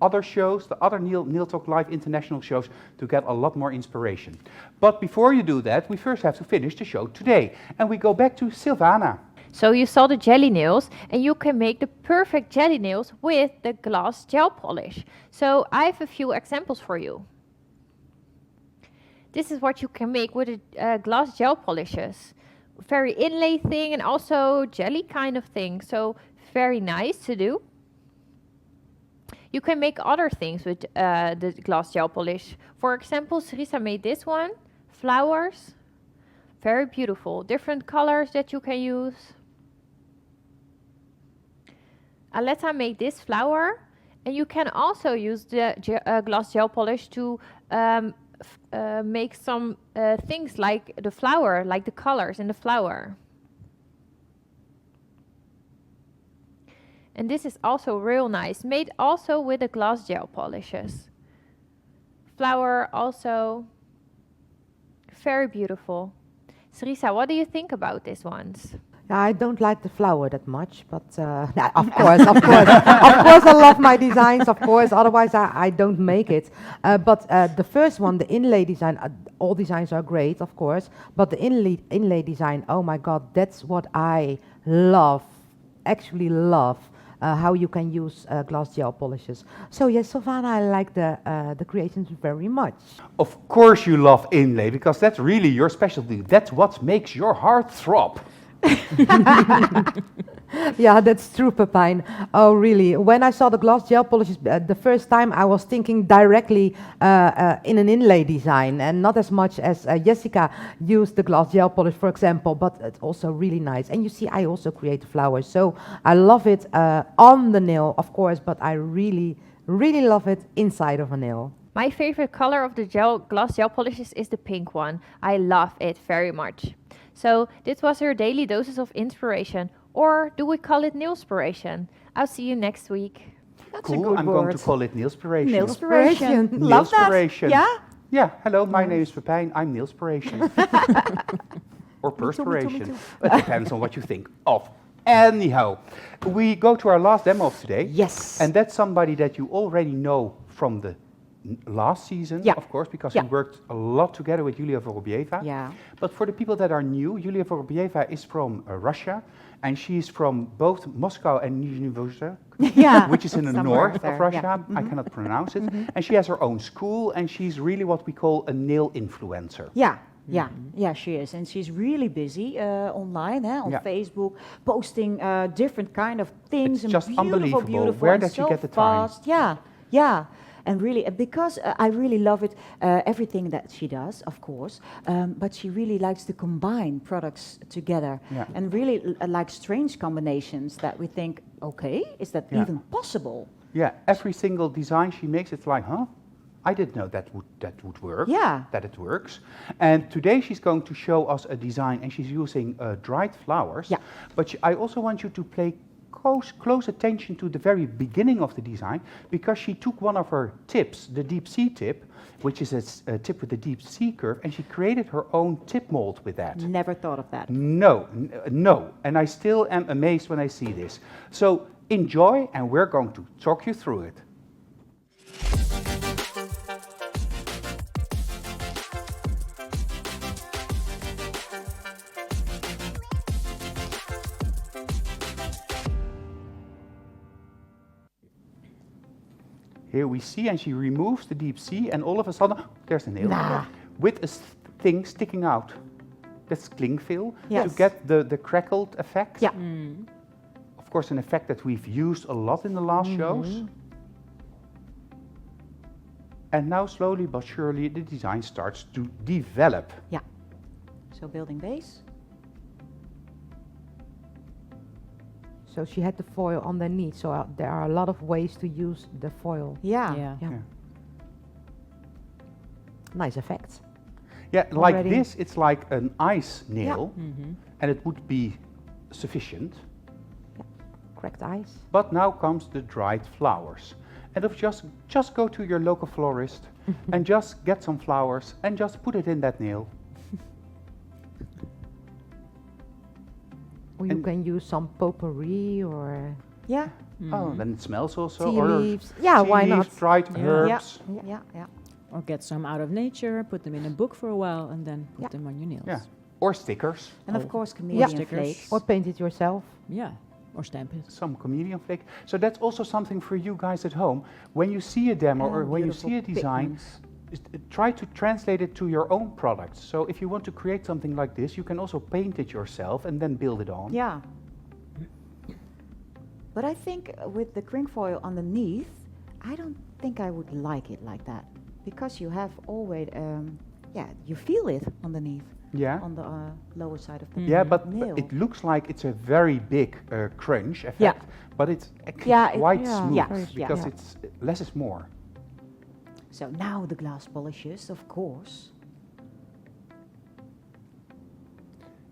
other shows, the other Neil Talk Live international shows, to get a lot more inspiration. But before you do that, we first have to finish the show today. And we go back to Sylvana. So you saw the jelly nails, and you can make the perfect jelly nails with the glass gel polish. So I have a few examples for you. This is what you can make with the glass gel polishes. Very inlay thing and also jelly kind of thing. So very nice to do. You can make other things with the glass gel polish. For example, Cerisa made this one, flowers. Very beautiful. Different colors that you can use. Aletta made this flower, and you can also use the glass gel polish to make some things like the flower, like the colors in the flower. And this is also real nice, made also with the glass gel polishes. Flower also very beautiful. Cerisa, what do you think about these ones? I don't like the flower that much, but nah, of course, of course, of course, I love my designs. Of course, otherwise I don't make it. But the first one, the inlay design, all designs are great, of course. But the inlay design, oh my God, that's what I love. Actually, love. how you can use glass gel polishes. So yes, Sylvana, I like the creations very much. Of course you love inlay, because that's really your specialty. That's what makes your heart throb. Yeah, that's true, Pepijn. Oh, really? When I saw the glass gel polishes the first time, I was thinking directly in an inlay design, and not as much as Jessica used the glass gel polish, for example, but it's also really nice. And you see, I also create flowers, so I love it on the nail, of course, but I really, really love it inside of a nail. My favorite color of the glass gel polishes is the pink one. I love it very much. So this was your daily doses of inspiration, or do we call it nailspiration? I'll see you next week. That's a Cool, good I'm word. going to call it nailspiration. Nailspiration. Love that. Nailspiration. Yeah? Yeah, hello, my name is Pepijn, I'm nailspiration. Or perspiration. It depends on what you think of. Anyhow, we go to our last demo of today. Yes. And that's somebody that you already know from the last season, Yeah. of course, because Yeah. we worked a lot together with Julia Vorobieva. Yeah. But for the people that are new, Julia Vorobieva is from Russia, and she's from both Moscow and Nizhny Novgorod, Yeah. which is in the Somewhere north there, of Russia. yeah. I cannot pronounce it. And she has her own school, and she's really what we call a nail influencer. Yeah, yeah, yeah, she is. And she's really busy online, on Yeah. Facebook, posting different kind of things. It's and just beautiful, unbelievable. beautiful, Where and does she so get the time? fast. Yeah, yeah. And really, because I really love it, everything that she does, of course, but she really likes to combine products together, Yeah. and really like strange combinations that we think, okay, is that Yeah. even possible? Yeah, every single design she makes, it's like, huh? I didn't know that would work. Yeah. That it works. And today she's going to show us a design, and she's using dried flowers. Yeah. But I also want you to pay close attention to the very beginning of the design, because she took one of her tips, the deep sea tip, which is a tip with a deep sea curve, and she created her own tip mold with that. Never thought of that. No. And I still am amazed when I see this. So enjoy, and we're going to talk you through it. Here we see, and she removes the deep sea, and all of a sudden, there's a nail with a thing sticking out. That's clingfil Yes. to get the crackled effect. Yeah. Of course, an effect that we've used a lot in the last shows. And now, slowly but surely, the design starts to develop. Yeah. So building base. So she had the foil underneath, so there are a lot of ways to use the foil. Yeah. Yeah. Yeah. Nice effect. Yeah, like Already. this, it's like an ice nail, and it would be sufficient. Cracked ice. But now comes the dried flowers. And if just go to your local florist and just get some flowers and just put it in that nail. Or you And- can use some potpourri or Yeah. Oh, then it smells also. tea or leaves. Yeah, tea why leaves, not? dried Yeah. herbs. Yeah. Yeah. Or get some out of nature, put them in a book for a while, and then put Yeah. them on your nails. Yeah. Or stickers. And Oh, of course, chameleon stickers. flakes. Or paint it yourself. Yeah. Or stamp it. some chameleon flake. So that's also something for you guys at home. When you see a demo or when you see a design, try to translate it to your own products. So if you want to create something like this, you can also paint it yourself and then build it on. Yeah. But I think with the cling foil underneath, I don't think I would like it like that, because you have always, you feel it underneath, Yeah. on the lower side of the Yeah, but nail. it looks like it's a very big crunch effect, but it's actually Yeah, it- quite yeah. smooth Yeah. because Yeah. it's less is more. So now the glass polishes, of course.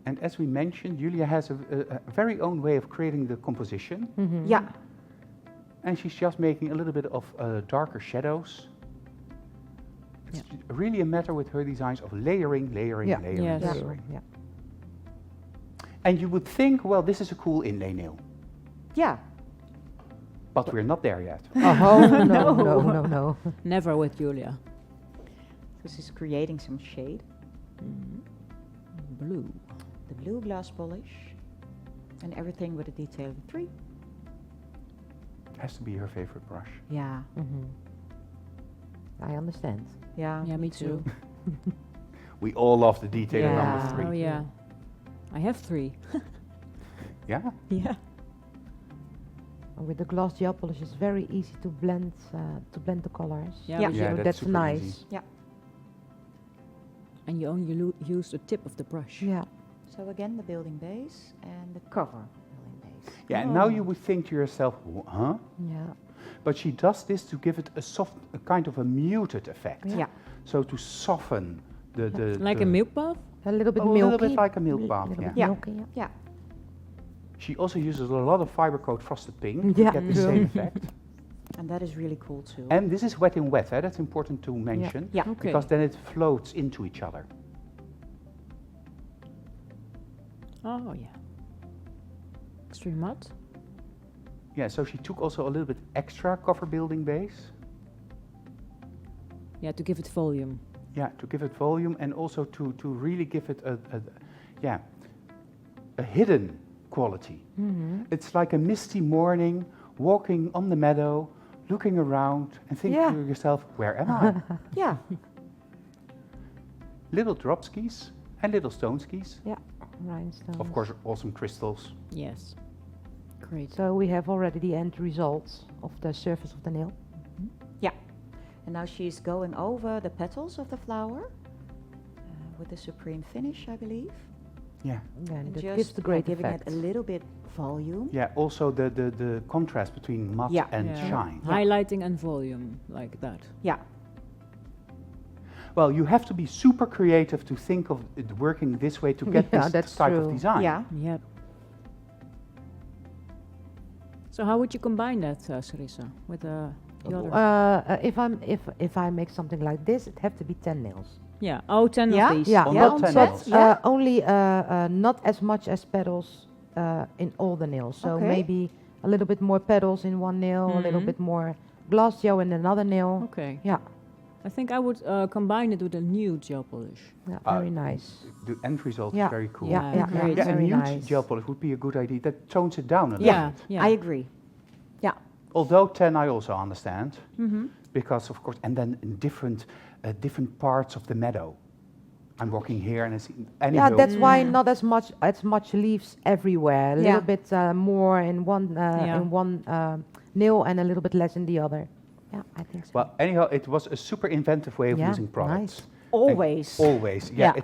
And as we mentioned, Julia has a very own way of creating the composition, Yeah. and she's just making a little bit of darker shadows. It's really a matter with her designs of layering, layering, Yeah. layering, Yes. layering. Yeah. And you would think, well, this is a cool inlay nail, Yeah. but we're not there yet. Oh, no. Never with Julia. This is creating some shade. Blue. The blue glass polish. And everything with a detail of 3. Has to be her favorite brush. Yeah. I understand. Yeah. Yeah, me too. We all love the detail in number Yeah. 3. Oh yeah. I have 3. Yeah? Yeah. And with the Glass Gelpolish, it's very easy to blend the colors. Yeah. Yeah. but Yeah, you- So that's that's super nice. easy. and you only use the tip of the brush. Yeah. So again, the building base and the cover building base. Yeah, and now Oh. you would think to yourself, huh? Yeah. But she does this to give it a kind of a muted effect. Yeah. So to soften the Like a milk bath? A little bit A milky. little bit like a milk li- bath, little yeah. bit Yeah. milky, yeah. Yeah. She also uses a lot of fiber coat frosted pink Yeah, to get the true. same effect. And that is really cool too. And this is wet in wet, that's important to mention. Yeah. Okay. Because then it floats into each other. Oh yeah. Extreme matte. Yeah, so she took also a little bit extra cover building base. Yeah, to give it volume. Yeah, to give it volume and also to really give it a hidden quality. It's like a misty morning, walking on the meadow, looking around and thinking Yeah. to yourself, where am I? Yeah. Little drop skis and little stone skis. Yeah. Rhinestones. Of course, awesome crystals. Yes. Great. So we have already the end results of the surface of the nail. And now she's going over the petals of the flower with the supreme finish, I believe. Yeah. And that Just gives the great giving effect. it a little bit volume. Yeah, also the contrast between matte Yeah. and Yeah. shine. Highlighting and volume, like that. Yeah. Well, you have to be super creative to think of it working this way to get Yeah, this that's type true. of design. Yeah. Yep. So how would you combine that, Cerisa, with the other? If I make something like this, it have to be 10 nails. Yeah. Oh, 10 Yeah? of these. Yeah, On Yeah, not on 10 set, nails. yeah. Only not as much as petals in all the nails. So Okay. maybe a little bit more petals in one nail, a little Mhm. bit more glass gel in another nail. Okay. Yeah, I think I would combine it with a nude gel polish. yeah, Uh, very nice. The end result Yeah. is very cool. Yeah, yeah, yeah, great. Yeah, a very nude nice. gel polish would be a good idea. That tones it down a little Yeah. bit. Yeah. I agree. Although 10 I also understand, Mm-hmm. because of course, and then in different parts of the meadow. I'm walking here and I see, Yeah, anywho, that's why not as much leaves everywhere. A Yeah. little bit more in one nail and a little bit less in the other. Yeah, I think so. well, anyhow, it was a super inventive way of Yeah, using products. nice. Always. Always, yeah, Yeah.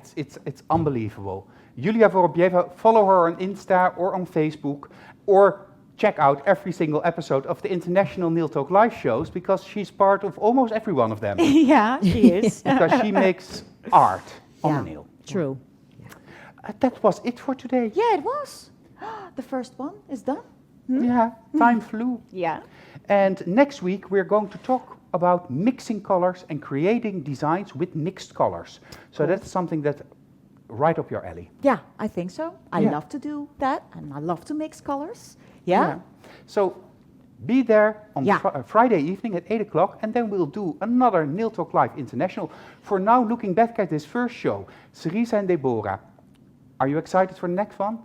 it's unbelievable. Julia Vorobieva, follow her on Insta or on Facebook, or check out every single episode of the International Nail Talk live shows, because she's part of almost every one of them, Yeah, she is. because she makes art on Yeah. the nail. True. That was it for today. Yeah, it was. The first one is done. Yeah, time flew. Yeah. And next week we're going to talk about mixing colors and creating designs with mixed colors. So that's something that right up your alley. Yeah, I think so. I Yeah. love to do that, and I love to mix colors. Yeah. So be there on Yeah. Friday evening at 8 o'clock, and then we'll do another Nail Talk Live International. For now, looking back at this first show, Cerisa and Deborah, are you excited for the next one?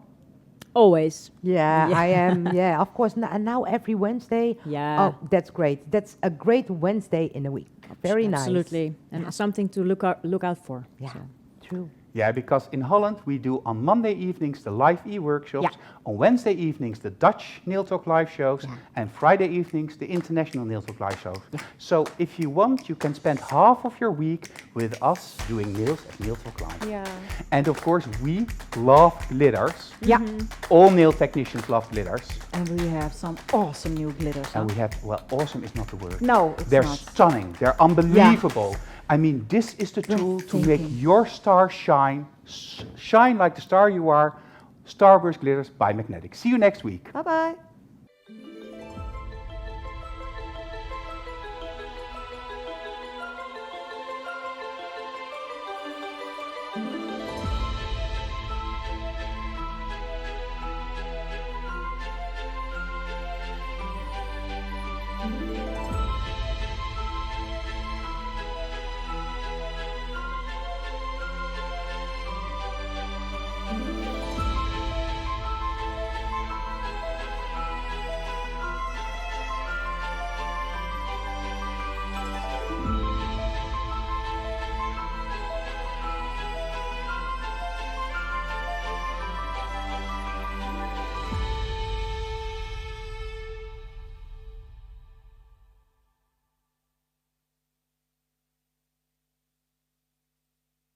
Always. Yeah, Yeah. I am. Yeah, of course. And now every Wednesday. Yeah. Oh, that's great. That's a great Wednesday in a week. Very nice. Absolutely. And something to look out for. Yeah, So. true. Yeah, because in Holland we do on Monday evenings the live e-workshops, on Wednesday evenings the Dutch Nail Talk live shows, and Friday evenings the International Nail Talk live shows. So if you want, you can spend half of your week with us doing nails at Nail Talk Live. Yeah. And of course we love glitters. Yeah. All nail technicians love glitters. And we have some awesome new glitters. And huh? we have, well, awesome is not the word. No, it's They're not. stunning, they're unbelievable. I mean, this is the tool to make Breathtaking. your star shine, shine like the star you are. Starburst Glitters by Magnetic. See you next week. Bye-bye.